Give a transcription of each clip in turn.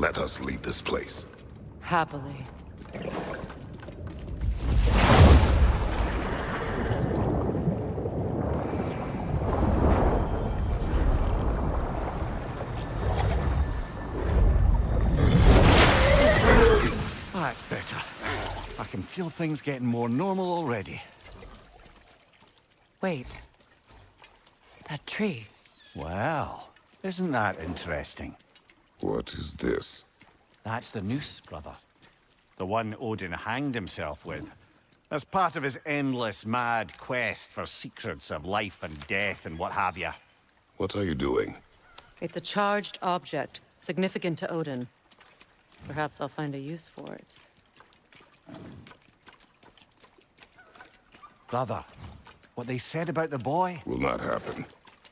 Let us leave this place. Happily. That's better. I can feel things getting more normal already. Wait. That tree. Well, isn't that interesting? What is this? That's the noose, brother. The one Odin hanged himself with. As part of his endless, mad quest for secrets of life and death and what have you. What are you doing? It's a charged object, significant to Odin. Perhaps I'll find a use for it. Brother, what they said about the boy? Will not happen.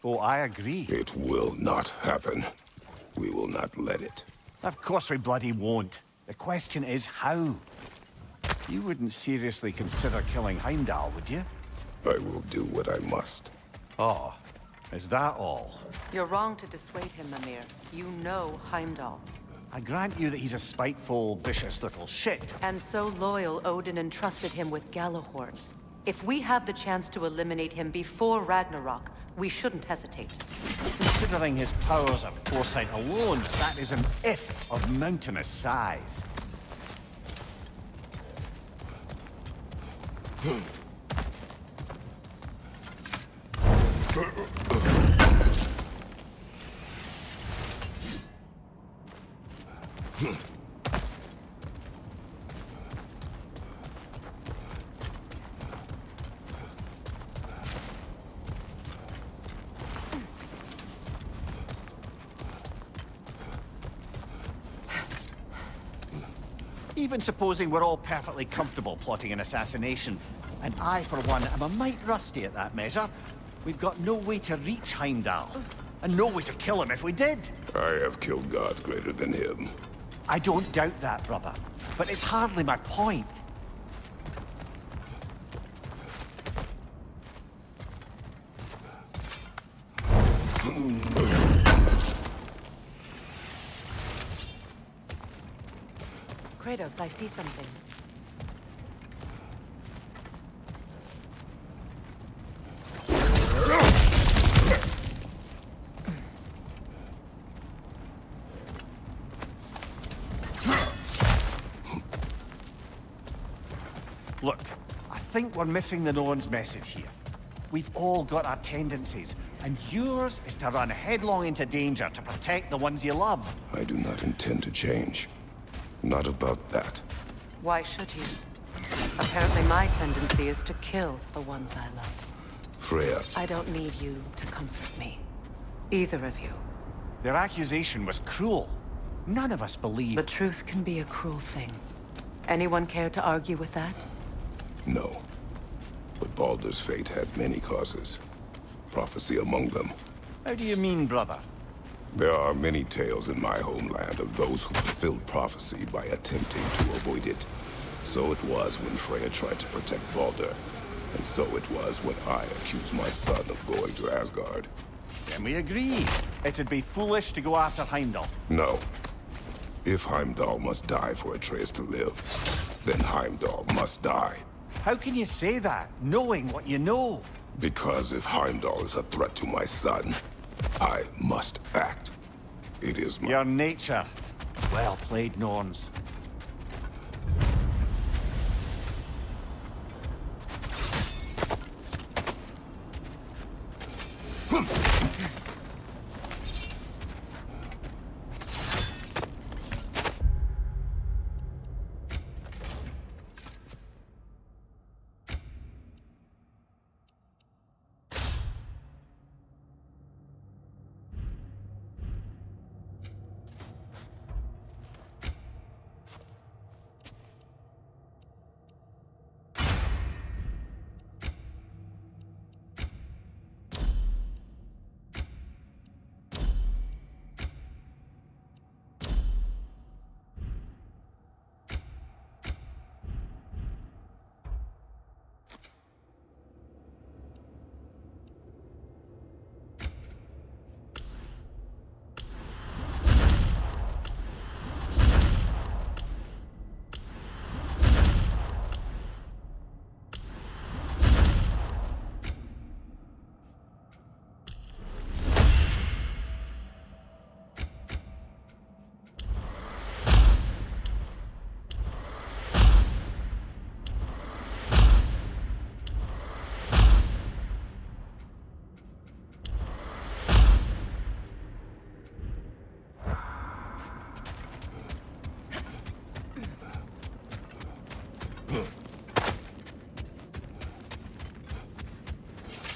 Oh, I agree. It will not happen. We will not let it. Of course we bloody won't. The question is how? You wouldn't seriously consider killing Heimdall, would you? I will do what I must. Oh, is that all? You're wrong to dissuade him, Mimir. You know Heimdall. I grant you that he's a spiteful, vicious little shit. And so loyal, Odin entrusted him with Galahorn. If we have the chance to eliminate him before Ragnarok, we shouldn't hesitate. Considering his powers of foresight alone, that is an if of mountainous size. Even supposing we're all perfectly comfortable plotting an assassination, and I, for one, am a mite rusty at that measure, we've got no way to reach Heimdall, and no way to kill him if we did. I have killed gods greater than him. I don't doubt that, brother, but it's hardly my point. Kratos, I see something. Look, I think we're missing the Norns' message here. We've all got our tendencies, and yours is to run headlong into danger to protect the ones you love. I do not intend to change. Not about that. Why should you? Apparently my tendency is to kill the ones I love. Freya, I don't need you to comfort me. Either of you. Their accusation was cruel. None of us believe... The truth can be a cruel thing. Anyone care to argue with that? no. But Baldur's fate had many causes. Prophecy among them. How do you mean, brother? There are many tales in my homeland of those who fulfilled prophecy by attempting to avoid it. So it was when Freya tried to protect Baldur. And so it was when I accused my son of going to Asgard. Then we agree. It'd be foolish to go after Heimdall. No. If Heimdall must die for Atreus to live, then Heimdall must die. How can you say that, knowing what you know? Because if Heimdall is a threat to my son, I must act. It is my... Your nature. Well played, Norns.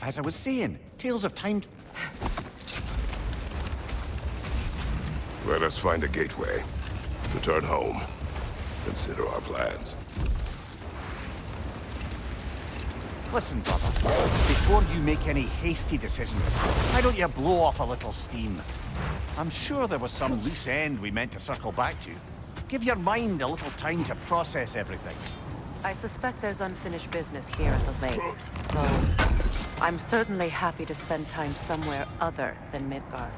As I was saying, tales of time... Let us find a gateway. Return home. Consider our plans. Listen, brother. Before you make any hasty decisions, why don't you blow off a little steam? I'm sure there was some loose end we meant to circle back to. Give your mind a little time to process everything. I suspect there's unfinished business here at the lake. I'm certainly happy to spend time somewhere other than Midgard.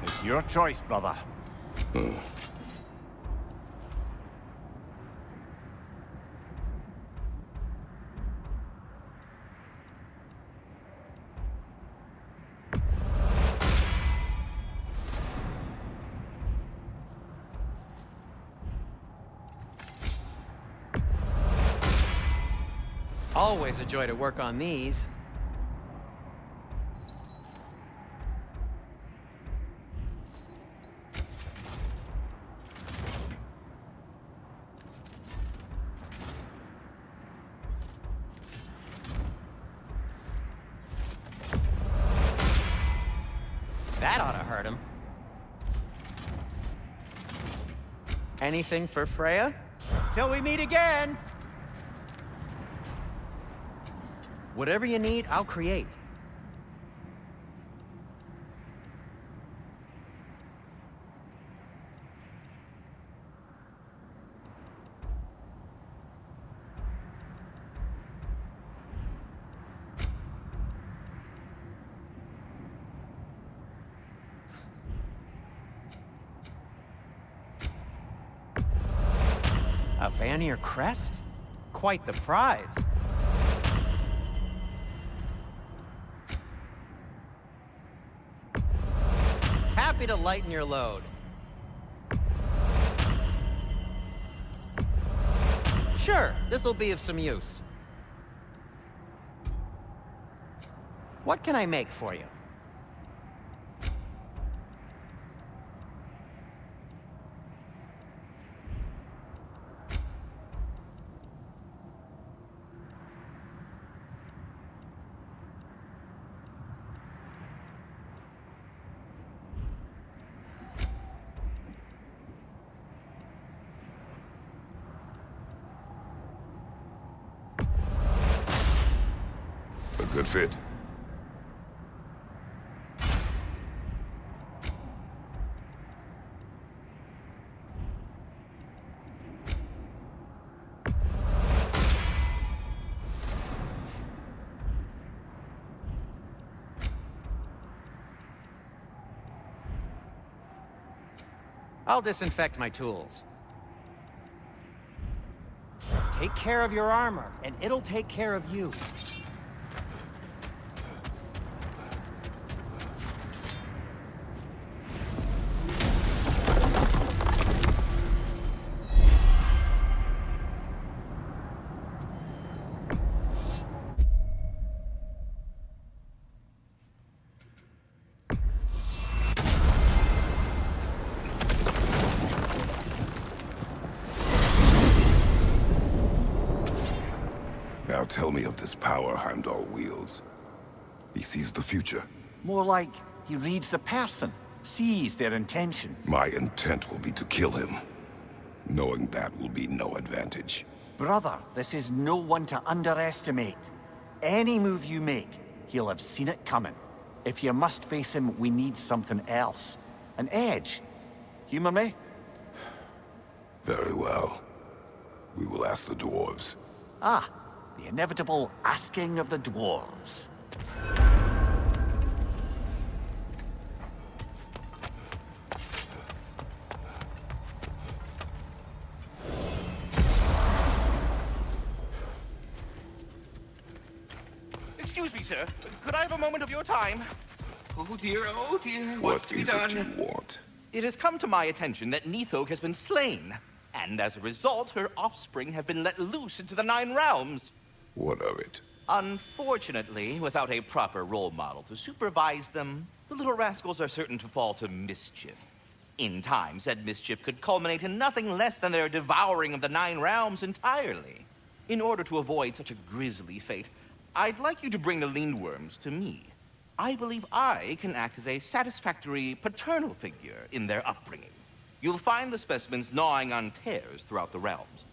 It's your choice, brother. Always a joy to work on these. That ought to hurt him. Anything for Freya? Till we meet again! Whatever you need, I'll create. A Vanir crest? Quite the prize. Happy to lighten your load. Sure, this'll be of some use. What can I make for you? A good fit. I'll disinfect my tools. Take care of your armor, and it'll take care of you. Now tell me of this power Heimdall wields. He sees the future. More like he reads the person, sees their intention. My intent will be to kill him. Knowing that will be no advantage. Brother, this is no one to underestimate. Any move you make, he'll have seen it coming. If you must face him, we need something else. An edge. Humor me? Very well. We will ask the dwarves. Ah, the inevitable asking of the dwarves. Excuse me, sir. Could I have a moment of your time? Oh dear, what's What to be is done? it you want? It has come to my attention that Nithog has been slain, and as a result, her offspring have been let loose into the Nine Realms. What of it? Unfortunately, without a proper role model to supervise them, the little rascals are certain to fall to mischief. In time, said mischief could culminate in nothing less than their devouring of the Nine Realms entirely. In order to avoid such a grisly fate, I'd like you to bring the lindworms to me. I believe I can act as a satisfactory paternal figure in their upbringing. You'll find the specimens gnawing on tears throughout the realms.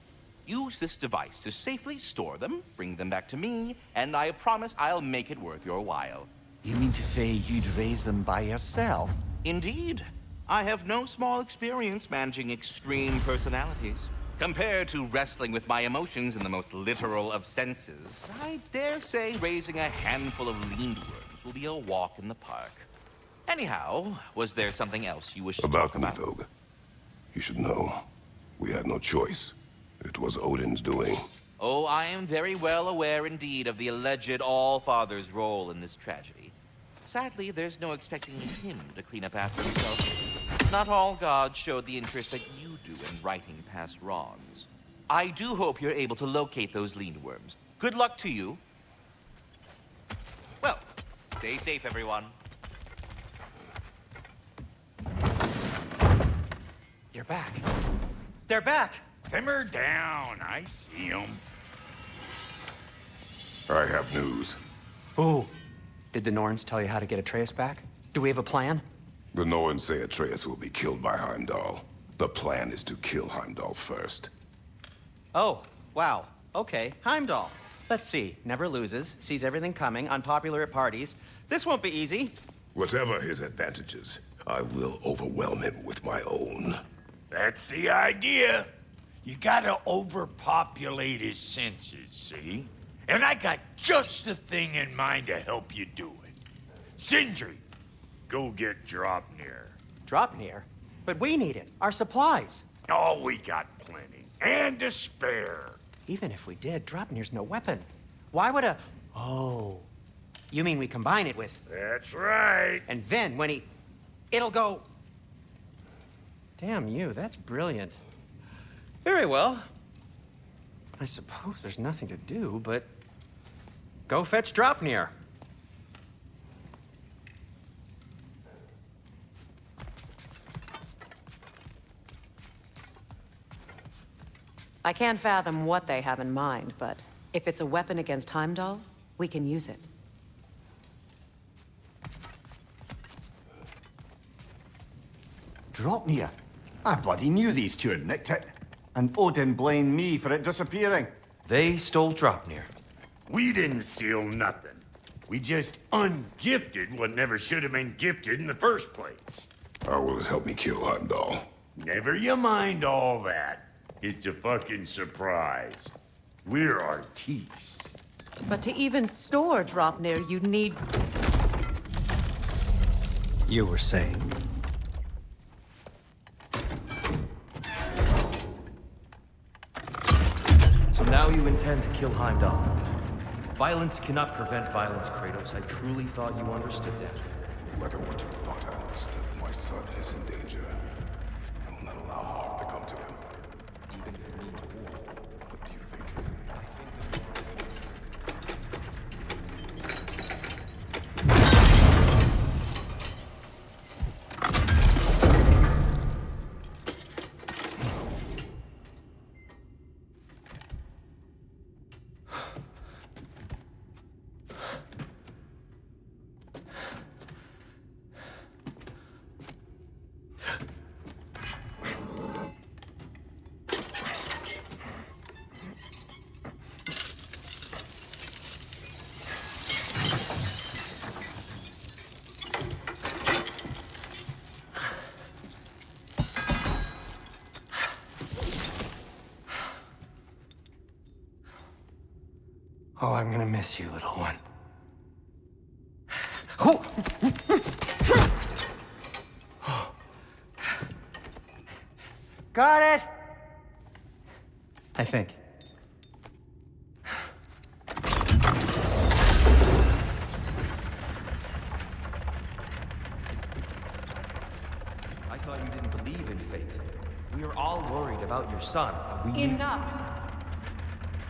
Use this device to safely store them, bring them back to me, and I promise I'll make it worth your while. You mean to say you'd raise them by yourself? Indeed. I have no small experience managing extreme personalities. Compared to wrestling with my emotions in the most literal of senses, I dare say raising a handful of lindworms will be a walk in the park. Anyhow, was there something else you wish to talk about? Mythog. You should know. We had no choice. It was Odin's doing. Oh, I am very well aware indeed of the alleged All-Father's role in this tragedy. Sadly, there's no expecting him to clean up after himself. Not all gods showed the interest that you do in righting past wrongs. I do hope you're able to locate those lindworms. Good luck to you. Well, stay safe, everyone. You're back. They're back! Simmer down, I see 'em. I have news. Ooh. Did the Norns tell you how to get Atreus back? Do we have a plan? The Norns say Atreus will be killed by Heimdall. The plan is to kill Heimdall first. Oh, wow. Okay, Heimdall. Let's see. Never loses, sees everything coming, unpopular at parties. This won't be easy. Whatever his advantages, I will overwhelm him with my own. That's the idea. You gotta overpopulate his senses, see? And I got just the thing in mind to help you do it. Sindri, go get Draupnir. Draupnir? But we need it. Our supplies. Oh, we got plenty. And to spare. Even if we did, Draupnir's no weapon. Why would a... Oh. You mean we combine it with... That's right. And then when he... It'll go... Damn you, that's brilliant. Very well. I suppose there's nothing to do, but... Go fetch Draupnir. I can't fathom what they have in mind, but if it's a weapon against Heimdall, we can use it. Draupnir? I bloody knew these two had nicked it. And Odin blamed me for it disappearing. They stole Draupnir. We didn't steal nothing. We just ungifted what never should have been gifted in the first place. How will it help me kill Heimdall? Never you mind all that. It's a fucking surprise. We're artistes. But to even store Draupnir, you'd need... You were saying. So now you intend to kill Heimdall. Violence cannot prevent violence, Kratos. I truly thought you understood that. No matter what you thought I understood, my son is in danger. I will not allow harm to come to him. Even if it means war. What do you think? Oh, I'm gonna miss you, little one. Oh. Got it! I think. I thought you didn't believe in fate. We are all worried about your son. We need... Enough!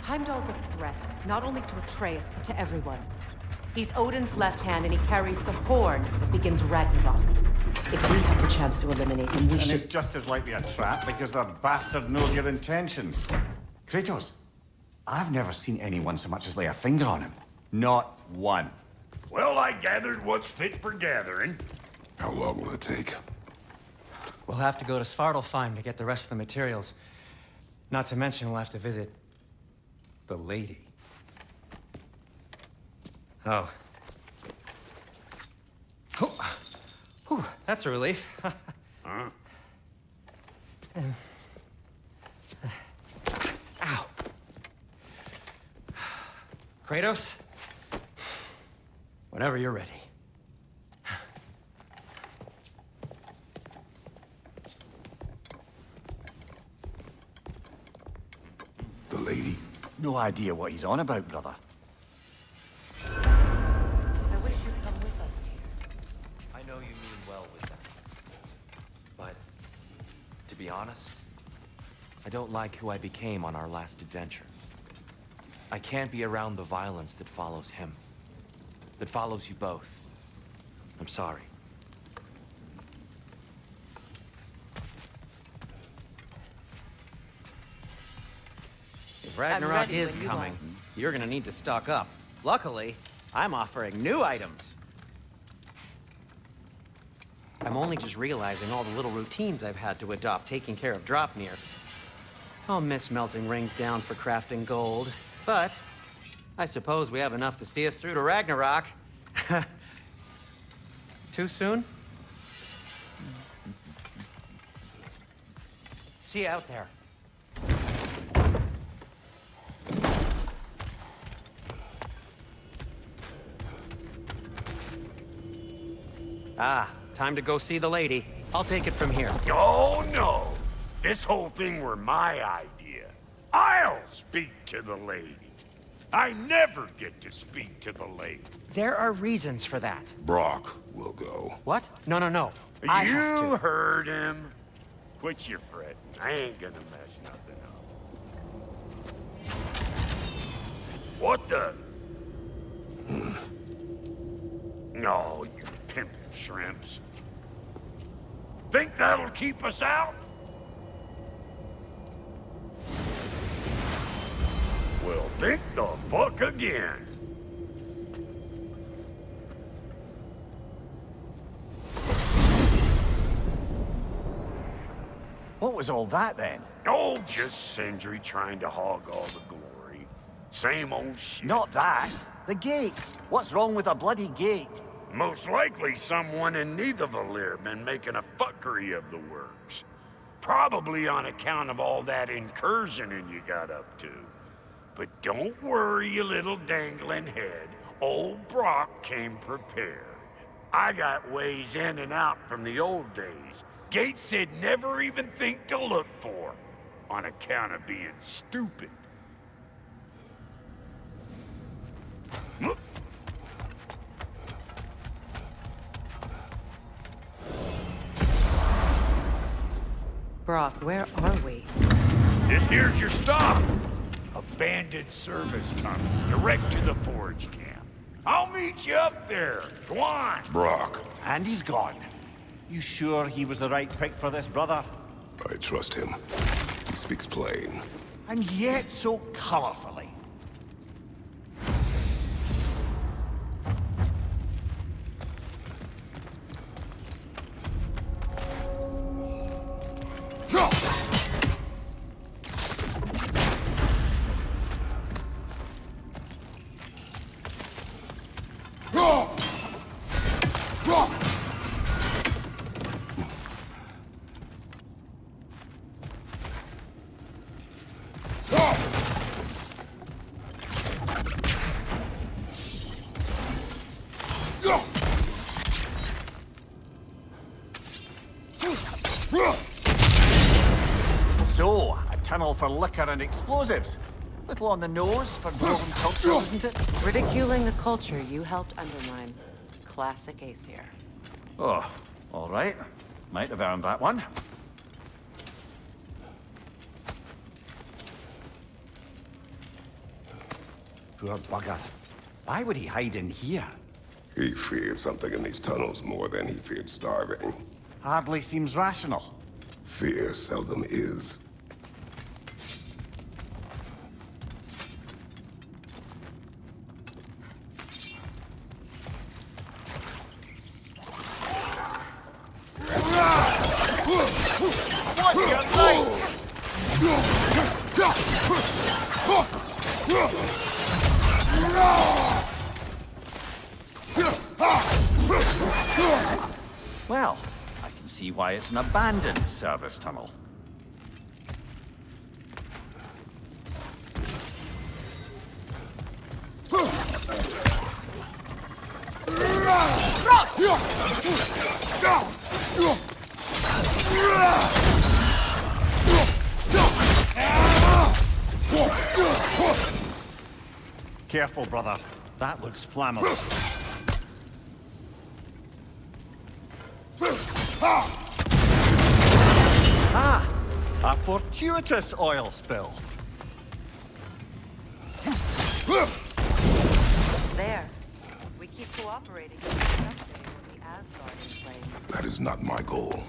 Heimdall's a threat, not only to Atreus, but to everyone. He's Odin's left hand, and he carries the horn that begins Ragnarok. If we have the chance to eliminate him, we And should... it's just as likely a trap because the bastard knows your intentions. Kratos, I've never seen anyone so much as lay a finger on him. Not one. Well, I gathered what's fit for gathering. How long will it take? We'll have to go to Svartalfheim to get the rest of the materials. Not to mention we'll have to visit the lady. Oh. Whew, that's a relief. Huh? Ow. Kratos? Whenever you're ready. The lady? No idea what he's on about, brother. I wish you'd come with us, dear. I know you mean well with them. But, to be honest, I don't like who I became on our last adventure. I can't be around the violence that follows him. That follows you both. I'm sorry. If Ragnarok ready is when you coming, are. you're gonna need to stock up. Luckily, I'm offering new items. I'm only just realizing all the little routines I've had to adopt taking care of Dropnir. I'll miss melting rings down for crafting gold, but I suppose we have enough to see us through to Ragnarok. Too soon? See you out there. Ah, time to go see the lady. I'll take it from here. Oh, no. This whole thing were my idea. I'll speak to the lady. I never get to speak to the lady. There are reasons for that. Brock will go. What? No, no, no. I have You to. heard him. Quit your fretting. I ain't gonna mess nothing up. What the? No, you pimpin' shrimps. Think that'll keep us out? Well, think the fuck again. What was all that then? Oh, just Sindri trying to hog all the glory. Same old shit. Not that. The gate. What's wrong with a bloody gate? Most likely someone in Nidavellir been making a fuckery of the works. Probably on account of all that incursioning you got up to. But don't worry, you little dangling head. Old Brock came prepared. I got ways in and out from the old days. Gates said never even think to look for, on account of being stupid. Look. Brock, where are we? This here's your stop. Abandoned service tunnel, direct to the forge camp. I'll meet you up there. Go on. Brock. And he's gone. You sure he was the right pick for this, brother? I trust him. He speaks plain. And yet so colorfully. So, a tunnel for liquor and explosives. Little on the nose for dwarven culture, isn't it? Ridiculing a culture you helped undermine. Classic Aesir. Oh, all right. Might have earned that one. Poor bugger. Why would he hide in here? He feared something in these tunnels more than he feared starving. Hardly seems rational. Fear seldom is. What your life? Well, I can see why it's an abandoned service tunnel. Careful, brother. That looks flammable. Ah! A fortuitous oil spill. There. We keep cooperating with the Sunday when the Asgard is playing. That is not my goal.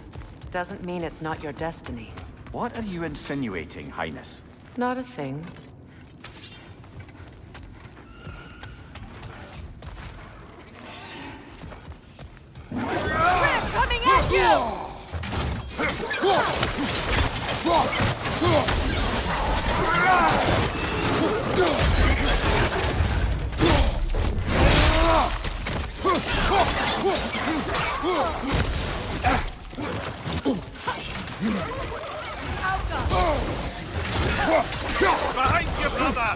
Doesn't mean it's not your destiny. What are you insinuating, Highness? Not a thing. Coming at you! Behind you, brother!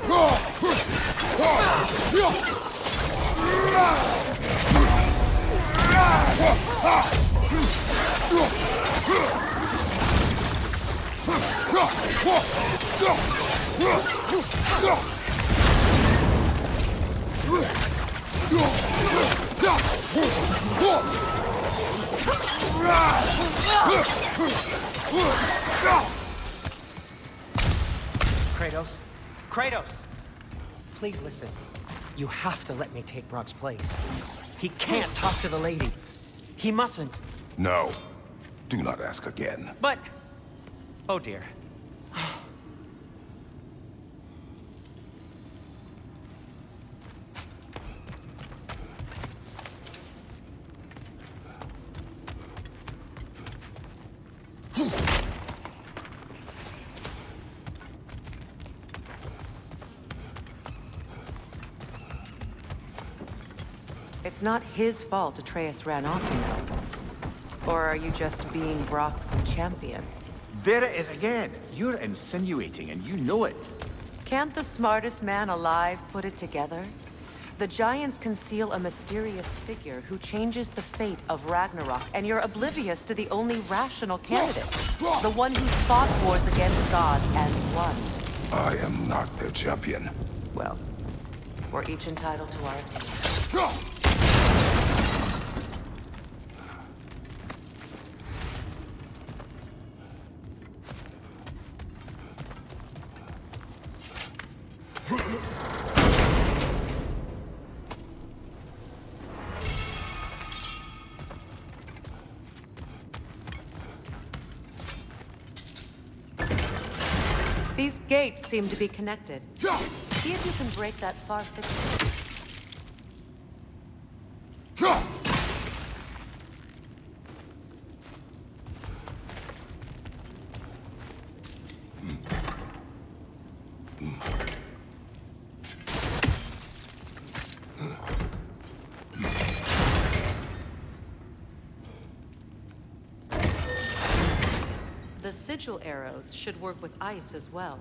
Kratos? Kratos! Please listen. You have to let me take Brock's place. He can't talk to the lady. He mustn't. No. Do not ask again. But... Oh dear. It's not his fault Atreus ran off, you know. Or are you just being Brock's champion? There it is again. You're insinuating, and you know it. Can't the smartest man alive put it together? The Giants conceal a mysterious figure who changes the fate of Ragnarok, and you're oblivious to the only rational candidate. The one who's fought wars against gods and won. I am not their champion. Well, we're each entitled to our opinion. These gates seem to be connected. See if you can break that far fixture. The sigil arrows should work with ice as well.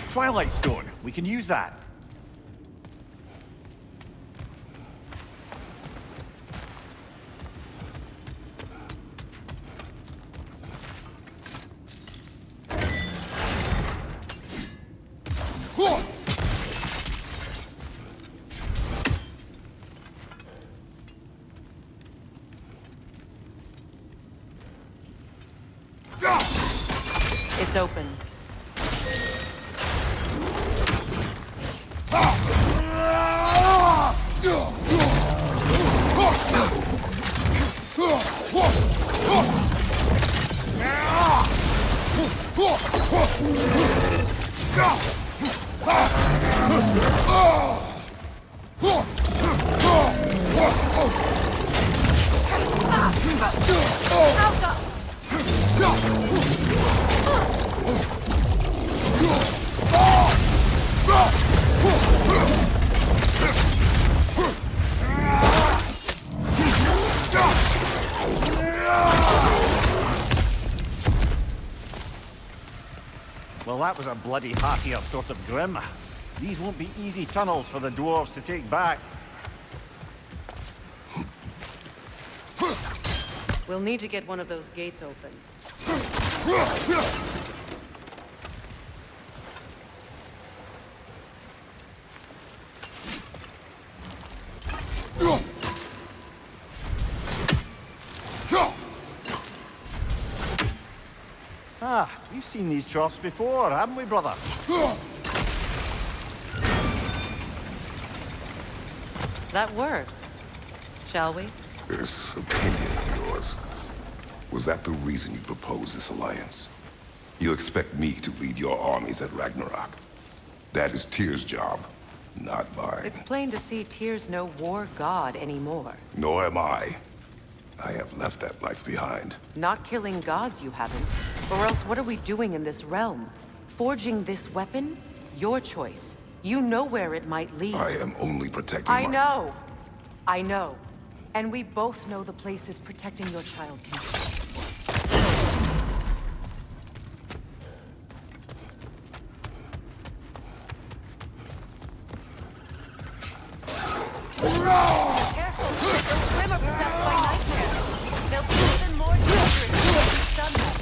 Twilight Stone. We can use that. It's open. Well, that was a bloody hearty of sort of grim. These won't be easy tunnels for the dwarves to take back. We'll need to get one of those gates open. Ah, we've seen these troughs before, haven't we, brother? That worked. Shall we? This opinion of yours, was that the reason you proposed this alliance? You expect me to lead your armies at Ragnarok? That is Tyr's job, not mine. It's plain to see Tyr's no war god anymore. Nor am I. I have left that life behind. Not killing gods, you haven't. Or else what are we doing in this realm? Forging this weapon? Your choice. You know where it might lead. I am only protecting I know. I know. And we both know the places protecting your child can go. Careful! Those grim are possessed by nightmares. They'll be even more dangerous if you stun them.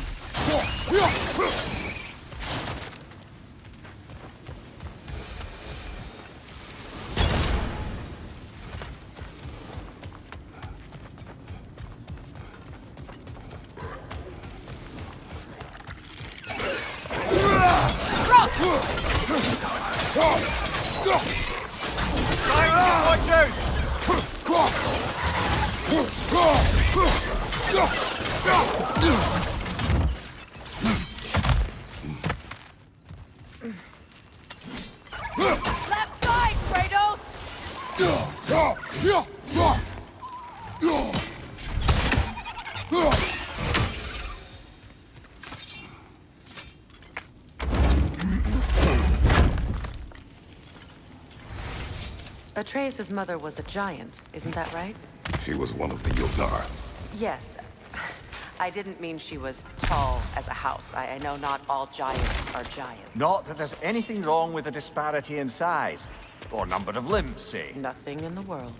Watch out! Left side, Kratos! Atreus' mother was a giant, isn't that right? She was one of the Jotnar. Yes. I didn't mean she was tall as a house. I know not all giants are giants. Not that there's anything wrong with a disparity in size, or number of limbs, say. Nothing in the world.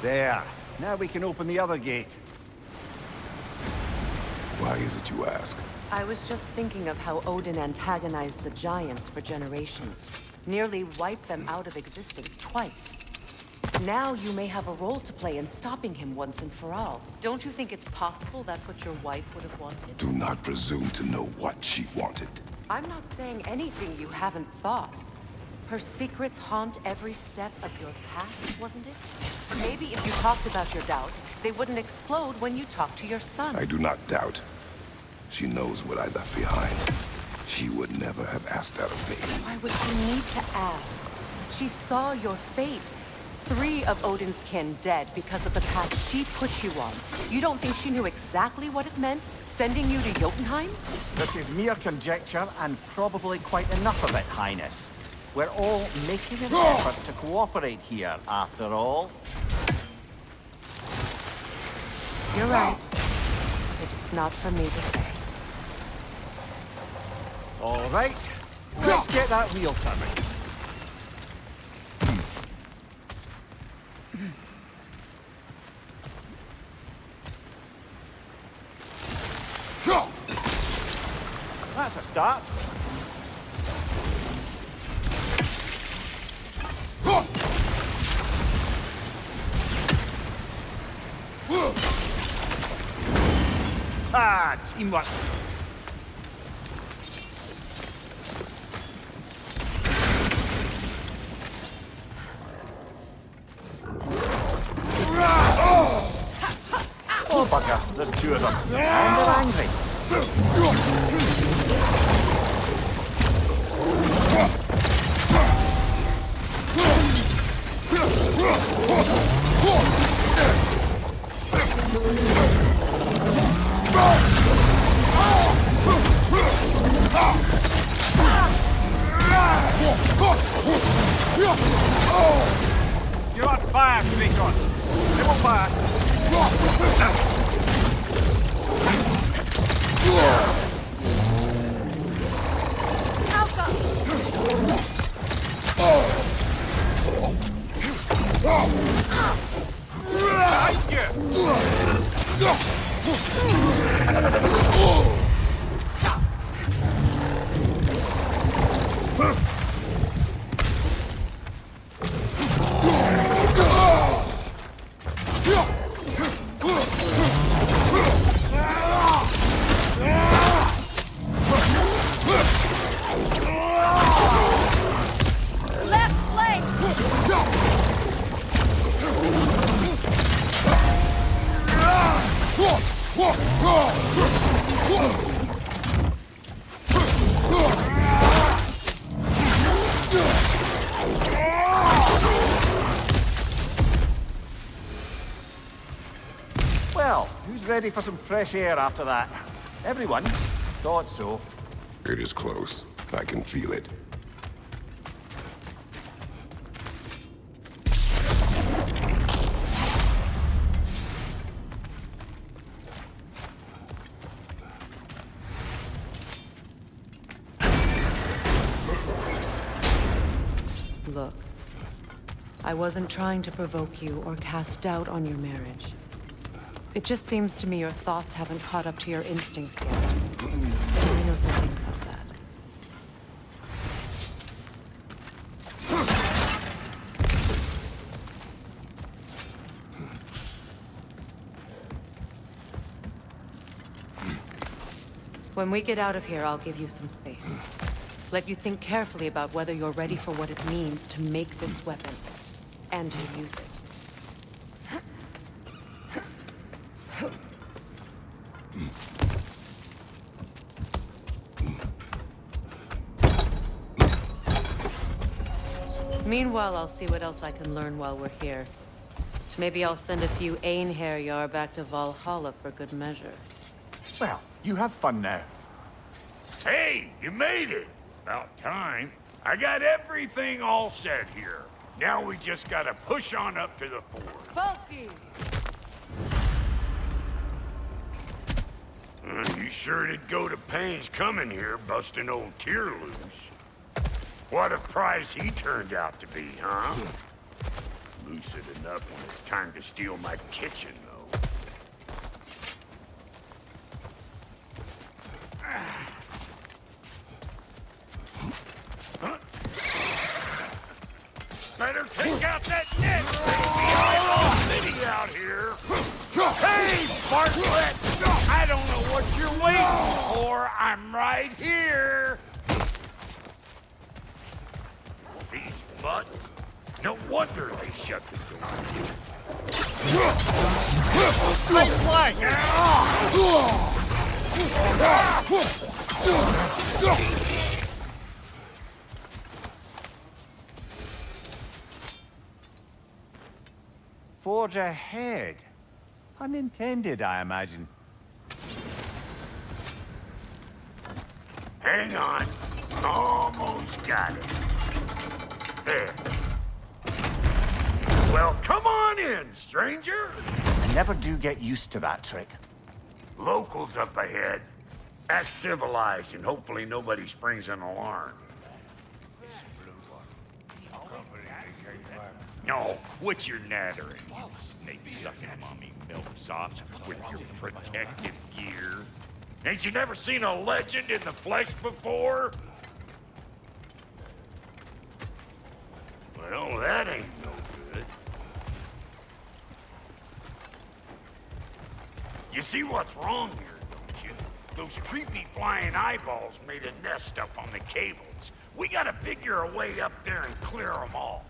There. Now we can open the other gate. Why is it you ask? I was just thinking of how Odin antagonized the giants for generations. Nearly wiped them out of existence twice. Now you may have a role to play in stopping him once and for all. Don't you think it's possible that's what your wife would have wanted? Do not presume to know what she wanted. I'm not saying anything you haven't thought. Her secrets haunt every step of your path, wasn't it? Maybe if you talked about your doubts, they wouldn't explode when you talk to your son. I do not doubt. She knows what I left behind. She would never have asked that of me. Why would you need to ask? She saw your fate. 3 of Odin's kin dead because of the path she put you on. You don't think she knew exactly what it meant, sending you to Jotunheim? This is mere conjecture, and probably quite enough of it, Highness. We're all making an effort to cooperate here, after all. You're right. It's not for me to say. All right, let's get that wheel turning. That's a start. Ah, teamwork. Oh, bugger. There's 2 of them. And they're angry. You're on fire, Kratos. They won't fire. Well, who's ready for some fresh air after that? Everyone? Thought so. It is close. I can feel it. Look, I wasn't trying to provoke you or cast doubt on your marriage. It just seems to me your thoughts haven't caught up to your instincts yet. I know something about that. When we get out of here, I'll give you some space. Let you think carefully about whether you're ready for what it means to make this weapon, and to use it. Meanwhile, I'll see what else I can learn while we're here. Maybe I'll send a few Einherjar back to Valhalla for good measure. Well, you have fun now. Hey, you made it! About time. I got everything all set here. Now we just gotta push on up to the fort. Funky! You sure did go to pains coming here, busting old Tyr loose. What a prize he turned out to be, huh? lucid enough when it's time to steal my kitchen, though. Better take out that net, baby! I'm all city out here! Hey, Bartlett! I don't know what you're waiting for! I'm right here! These butts? No wonder they shut the door. Nice flag! Forge ahead. Unintended, I imagine. Hang on. Almost got it. There. Well, come on in, stranger. I never do get used to that trick. Locals up ahead. Act civilized and hopefully nobody springs an alarm. No, quit your nattering, you snake-sucking mommy milksops with your protective gear. Ain't you never seen a legend in the flesh before? Well, that ain't no good. You see what's wrong here, don't you? Those creepy flying eyeballs made a nest up on the cables. We gotta figure a way up there and clear them all.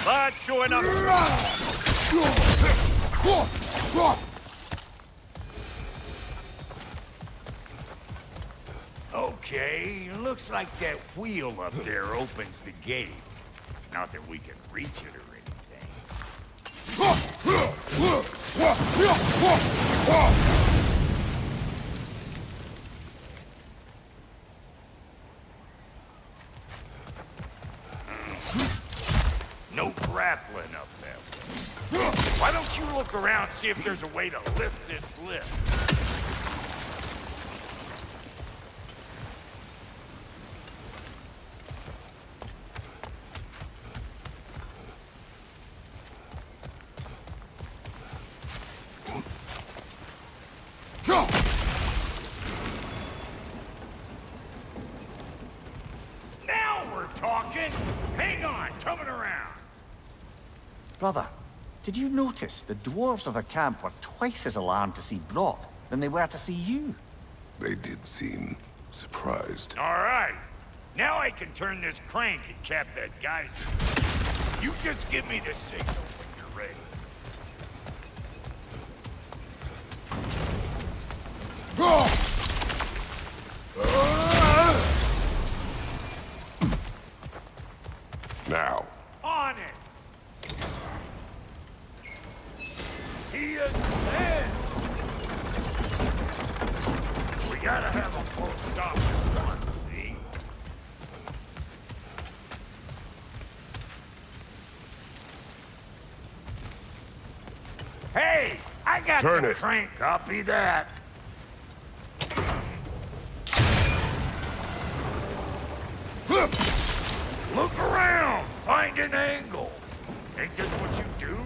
That's showing up. Okay, looks like that wheel up there opens the gate. Not that we can reach it or anything. No grappling up that way. Why don't you look around, see if there's a way to lift this lift? Now we're talking! Hang on, coming around. Brother, did you notice the dwarves of the camp were twice as alarmed to see Brock than they were to see you? They did seem surprised. All right. Now I can turn this crank and cap that geyser. You just give me the signal when you're ready. Now. On it! He ascends! We gotta have a full stop at once, see? Hey! I got Turn the it. crank, copy that. Look around! Find an angle! Ain't this what you do?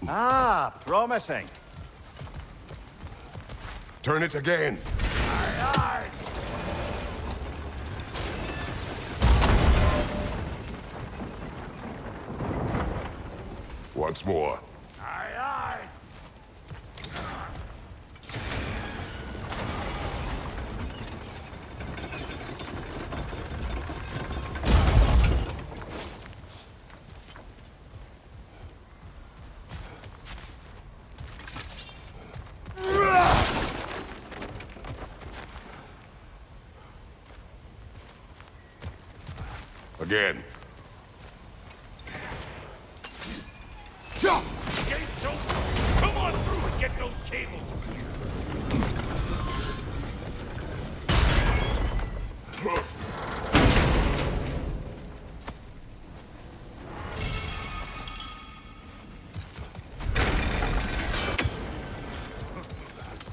Ah, promising. Turn it again. Aye, aye! Once more. Aye, aye! Again. Gate's open. Come on through and get those cables.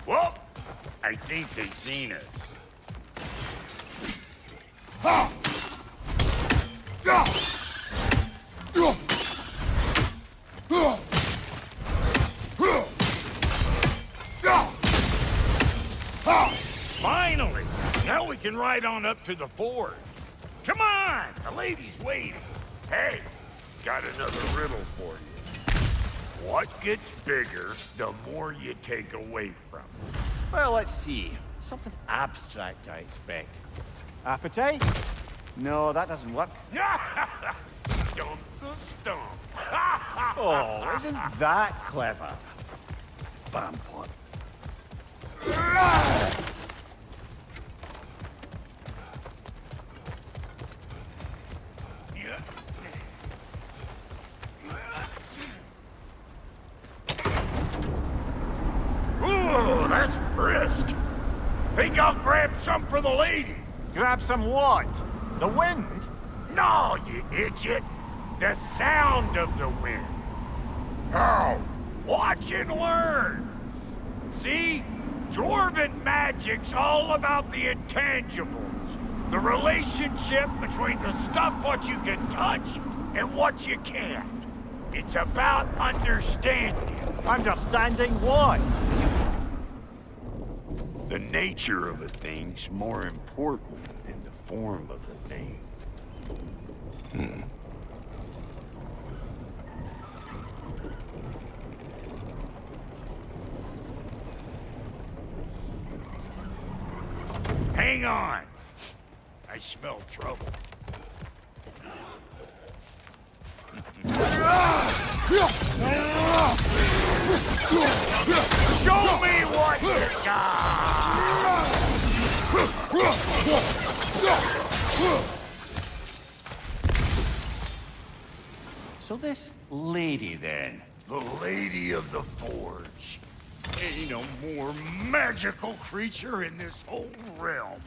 Well, I think they've seen us. Finally! Now we can ride on up to the fort. Come on! The lady's waiting. Hey, got another riddle for you. What gets bigger the more you take away from it? Well, let's see. Something abstract, I expect. Appetite? No, that doesn't work. Stomp the stomp. Oh, isn't that clever? Bam pot. Ooh, that's brisk. Think I'll grab some for the lady. Grab some what? The wind? No, you idiot. The sound of the wind. How? Watch and learn. See? Dwarven magic's all about the intangibles. The relationship between the stuff what you can touch and what you can't. It's about understanding. Understanding what? The nature of a thing's more important than the form of a thing. Hang on. I smell trouble. Show me what you got! So this lady, then? The Lady of the Forge. Ain't no more magical creature in this whole realm.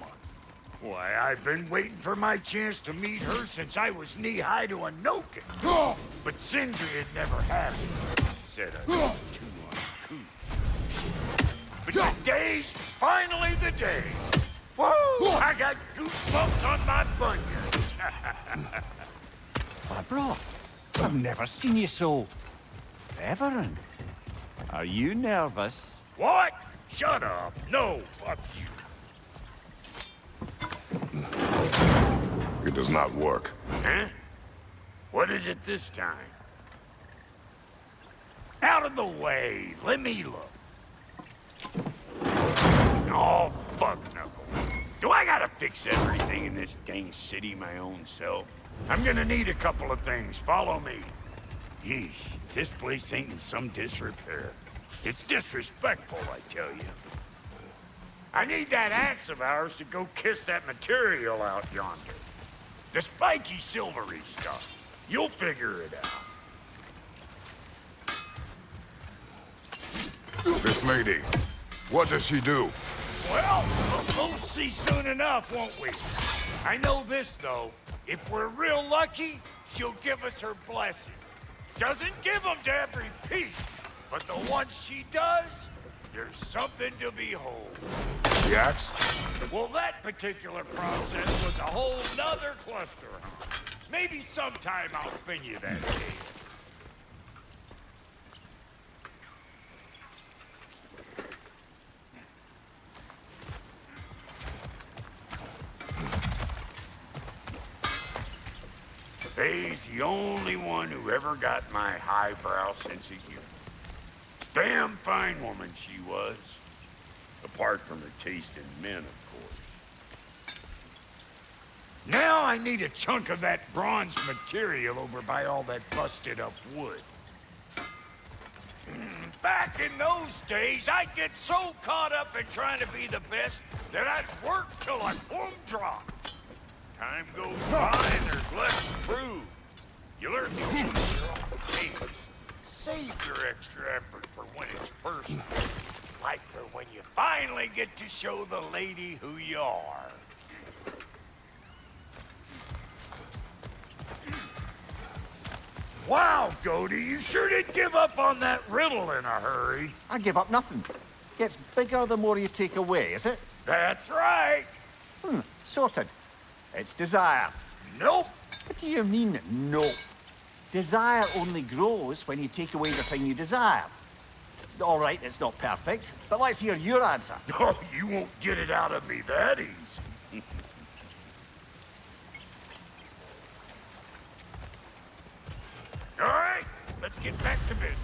Why, I've been waiting for my chance to meet her since I was knee-high to a Noken. But Sindri had never had it. Said I was too uncouth. But today's finally the day. Woo! I got goosebumps on my bunions. Barbara, I've never seen you so reverent. Are you nervous? What? Shut up. No, fuck you. It does not work. Huh? What is it this time? Out of the way. Let me look. Oh, fuck no. Do I gotta fix everything in this dang city my own self? I'm gonna need a couple of things. Follow me. Yeesh, if this place ain't in some disrepair. It's disrespectful, I tell you. I need that axe of ours to go kiss that material out yonder. The spiky silvery stuff. You'll figure it out. This lady, what does she do? Well, we'll see soon enough, won't we? I know this, though. If we're real lucky, she'll give us her blessing. Doesn't give them to every piece, but the ones she does, there's something to behold. The axe? Well, that particular process was a whole nother cluster, huh? Maybe sometime I'll spin you that tale. Faye's the only one who ever got my highbrow sense of humor. Damn fine woman she was. Apart from her taste in men, of course. Now I need a chunk of that bronze material over by all that busted up wood. Back in those days, I'd get so caught up in trying to be the best that I'd work till I plumb dropped. Time goes by and there's less to prove. You learn to keep your own pace. Save your extra effort for when it's personal. Like for when you finally get to show the lady who you are. Wow, Cody, you sure did give up on that riddle in a hurry. I give up nothing. Gets bigger the more you take away, is it? That's right. Sorted. It's desire. Nope. What do you mean, no? Desire only grows when you take away the thing you desire. All right, it's not perfect, but let's hear your answer. Oh, you won't get it out of me that easy. All right, let's get back to business.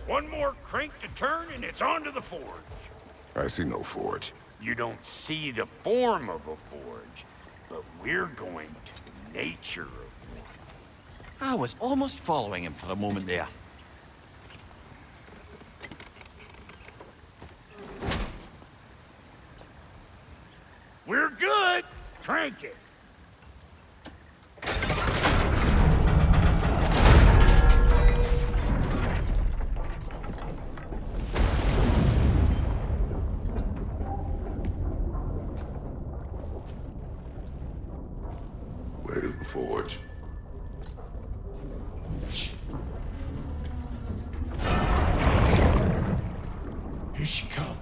One more crank to turn and it's on to the forge. I see no forge. You don't see the form of a forge, but we're going to the nature of one. I was almost following him for a moment there. We're good. Crank it. Where's the forge? Here she comes.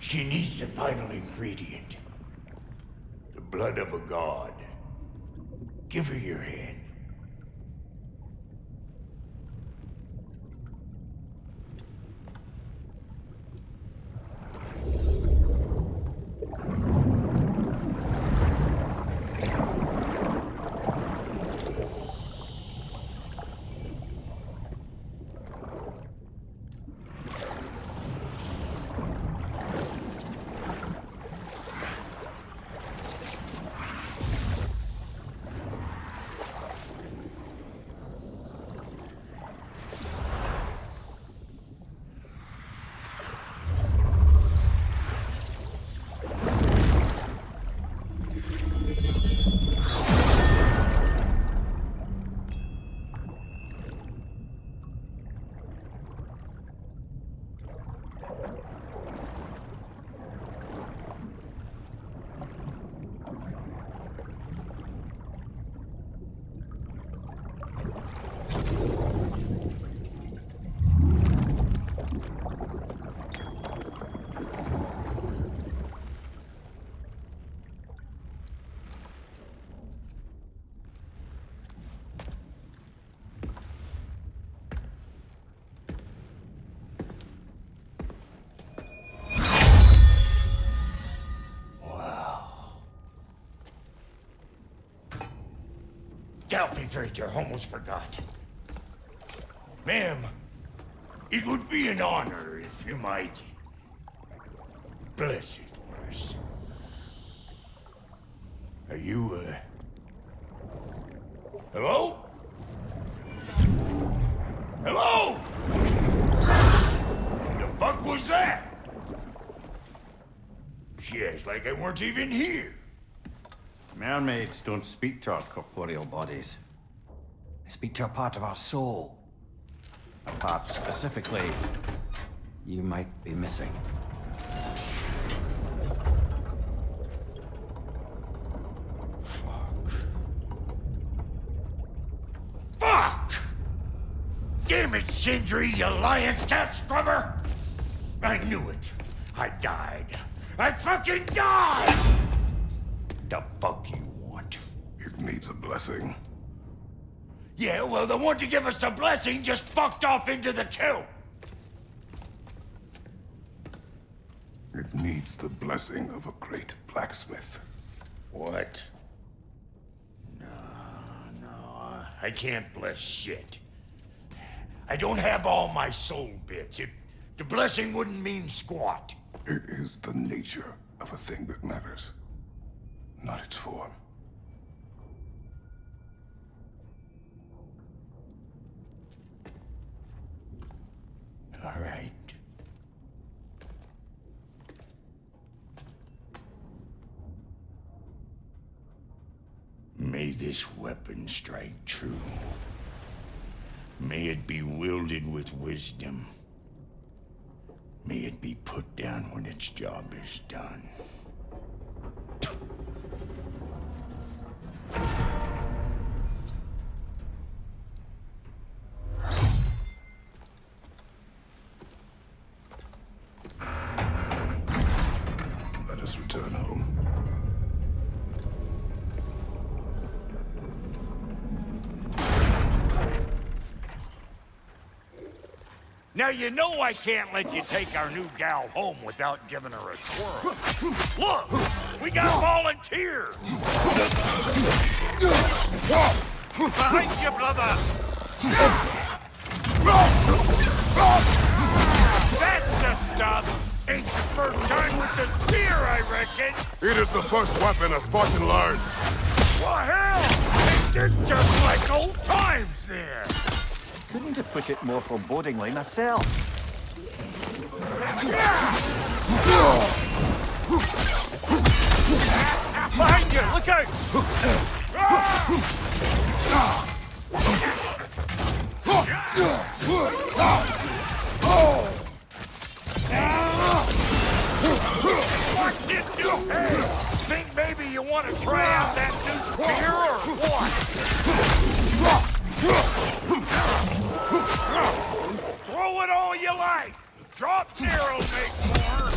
She needs the final ingredient. The blood of a god. Give her your hand. Alfie Fraser, almost forgot. Ma'am, it would be an honor if you might bless it for us. Are you, hello? Hello? The fuck was that? She acts like I weren't even here. Mermaids don't speak to our corporeal bodies. They speak to a part of our soul. A part specifically you might be missing. Fuck! Damn it, Sindri, you lion cat scrubber! I knew it. I died. I fucking died! The fuck you want? It needs a blessing. Yeah, well, the one to give us the blessing just fucked off into the tomb. It needs the blessing of a great blacksmith. What? No, I can't bless shit. I don't have all my soul bits. The blessing wouldn't mean squat. It is the nature of a thing that matters, not its form. All right. May this weapon strike true. May it be wielded with wisdom. May it be put down when its job is done. Let us return home. Now you know I can't let you take our new gal home without giving her a twirl. Look! We got volunteers! Behind you, brother! That's the stuff! Ain't the first time with the spear, I reckon! It is the first weapon a Spartan learns. Well, hell! Ain't this just like old times there? Couldn't have put it more forebodingly myself. Behind you! Look out! What did you hey? Think maybe you want to try out that new spear or what? Throw it all you like! Drop near'll make more!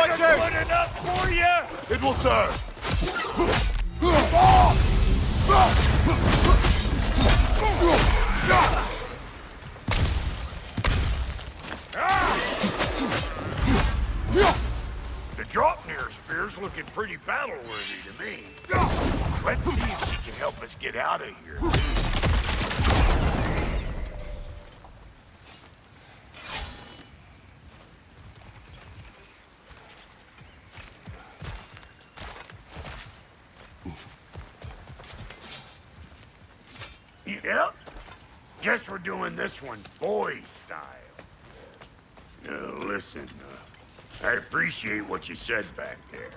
Watch out! Good enough for you? It will serve. The drop-near spear's looking pretty battle-worthy to me. Let's see if she can help us get out of here. Yep. Guess we're doing this one boy style. Listen, I appreciate what you said back there.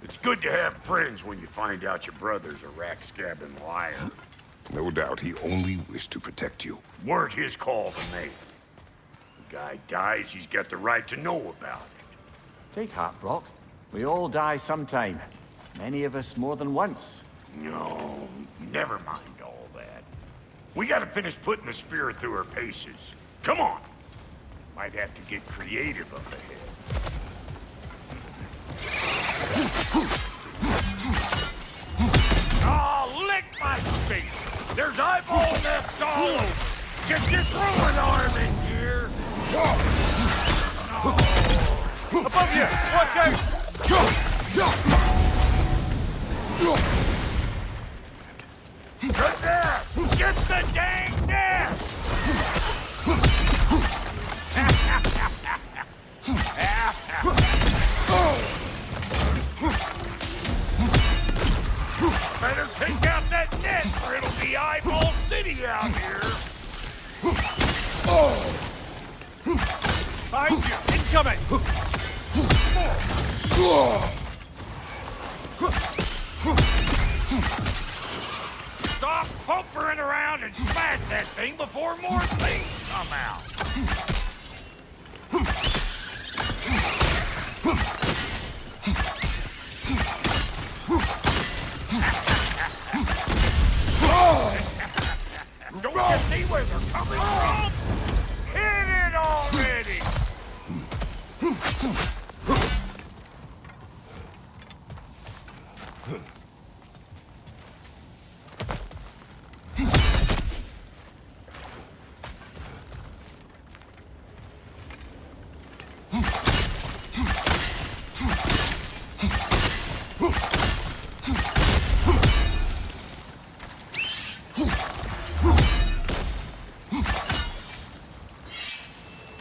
It's good to have friends when you find out your brother's a rack-scabbing liar. No doubt he only wished to protect you. Weren't his call to make. The guy dies, he's got the right to know about it. Take heart, Brock. We all die sometime. Many of us more than once. No, never mind all that. We gotta finish putting the spirit through her paces. Come on! Might have to get creative up ahead. Oh, lick my face! There's eyeball nests all over! Just get through an arm in here! Above you! Watch out! Good there! Get the dang nest! Better take out that net or it'll be eyeball city out here! coming! Stop pumpering around and smash that thing before more things come out! Don't you see where they're coming from? Hit it already!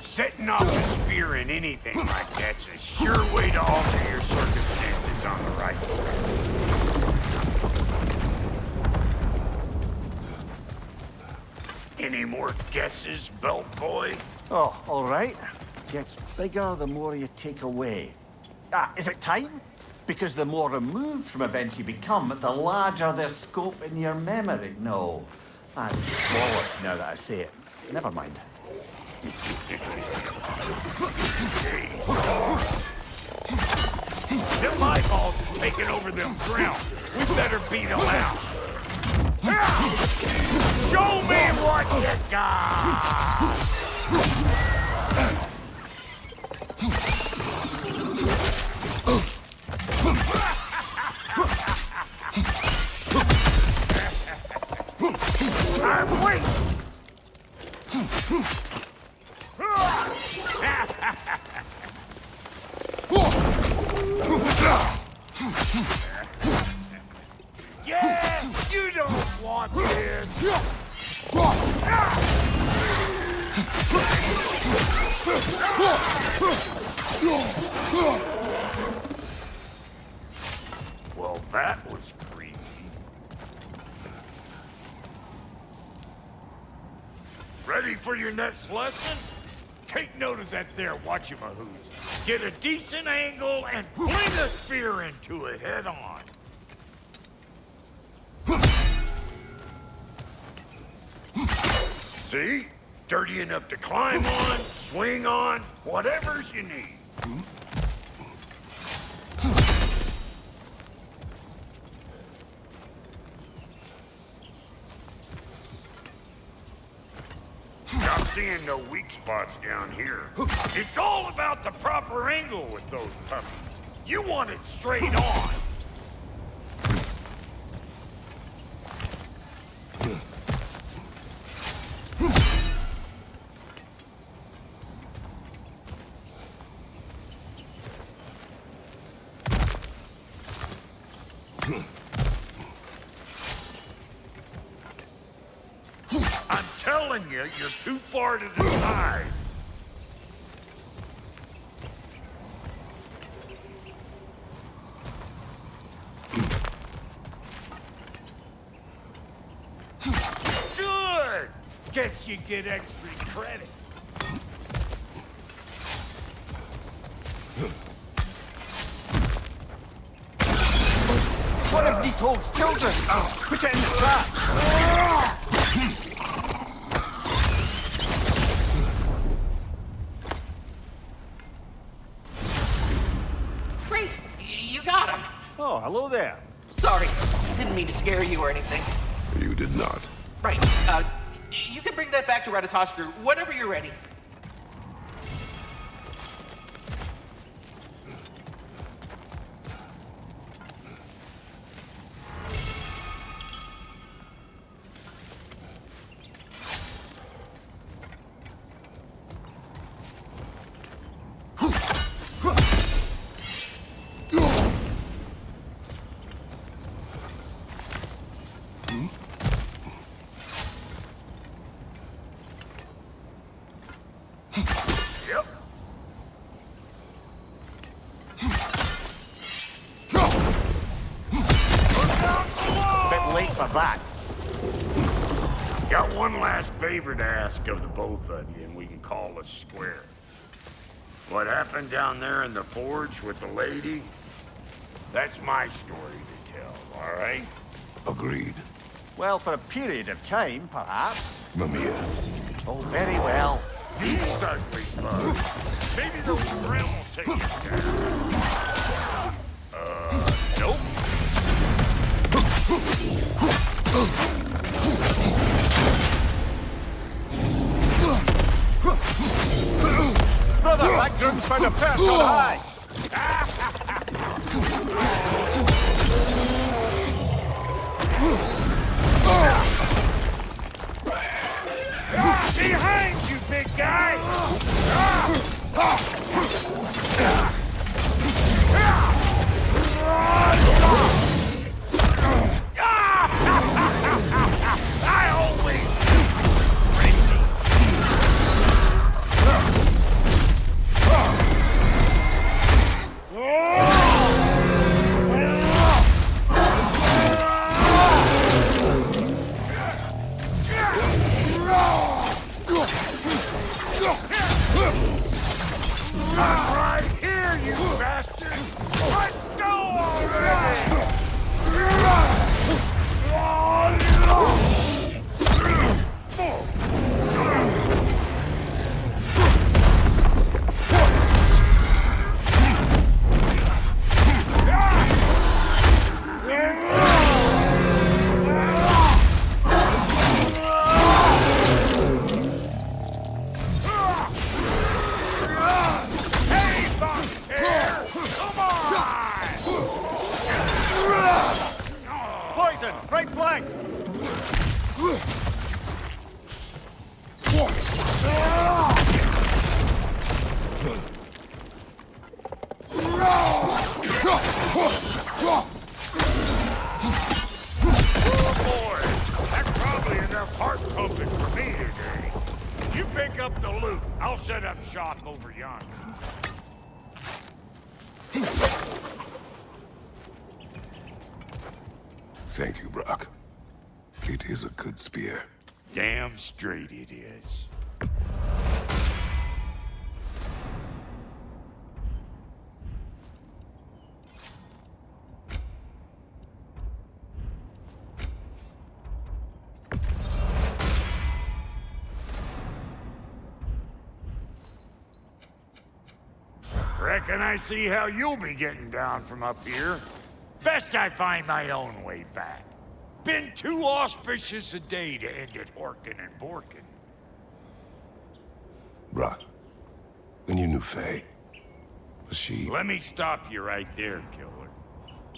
Setting off a spear in anything like that's a sure way to alter your circumstances on the right. Any more guesses, belt boy? Oh, all right. Gets bigger the more you take away. Ah, is it time? Because the more removed from events you become, the larger their scope in your memory. No, that's bollocks now that I say it. Never mind. Them eyeballs taking over them ground. We better beat them out. Show me what you got! Wait! Yeah, you don't want this. Well, that was creepy. Ready for your next lesson? Take note of that there watchamahoos. Get a decent angle and fling a spear into it head on. See? Dirty enough to climb on, swing on, whatever's you need. Not seeing no weak spots down here. It's all about the proper angle with those puppies. You want it straight on. I'm telling you, you're too far to the side. Good! Guess you get extra credit. One of Nito's children! Put it in the trap! Great! You got him! Oh, hello there. Sorry, didn't mean to scare you or anything. You did not. Right, you can bring that back to Ratatoskr whenever you're ready. Yep. Bit late for that. Got one last favor to ask of the both of you, and we can call us square. What happened down there in the forge with the lady? That's my story to tell, all right? Agreed. Well, for a period of time, perhaps. Mimir. Oh, very well. These ugly bugs. Maybe the rim will take it down. Nope. Brother, that groom's found a perch on high. Behind you, big guy! I always crazy. I'm right here, you bastard! Let's go already! Hey, Fox here! Come on! Poison, right flank. Oh boy, that's probably enough heart pumping for me today. You pick up the loot. I'll set up shop over yonder. Thank you, Brock. It is a good spear. Damn straight it is. Reckon I see how you'll be getting down from up here. Best I find my own way back. Been too auspicious a day to end it horkin' and borkin'. Brock, when you knew Faye, was she... Let me stop you right there, killer.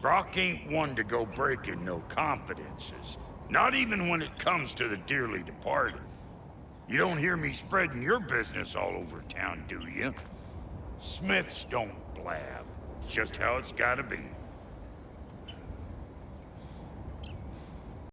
Brock ain't one to go breaking no confidences. Not even when it comes to the dearly departed. You don't hear me spreading your business all over town, do you? Smiths don't blab. It's just how it's gotta be.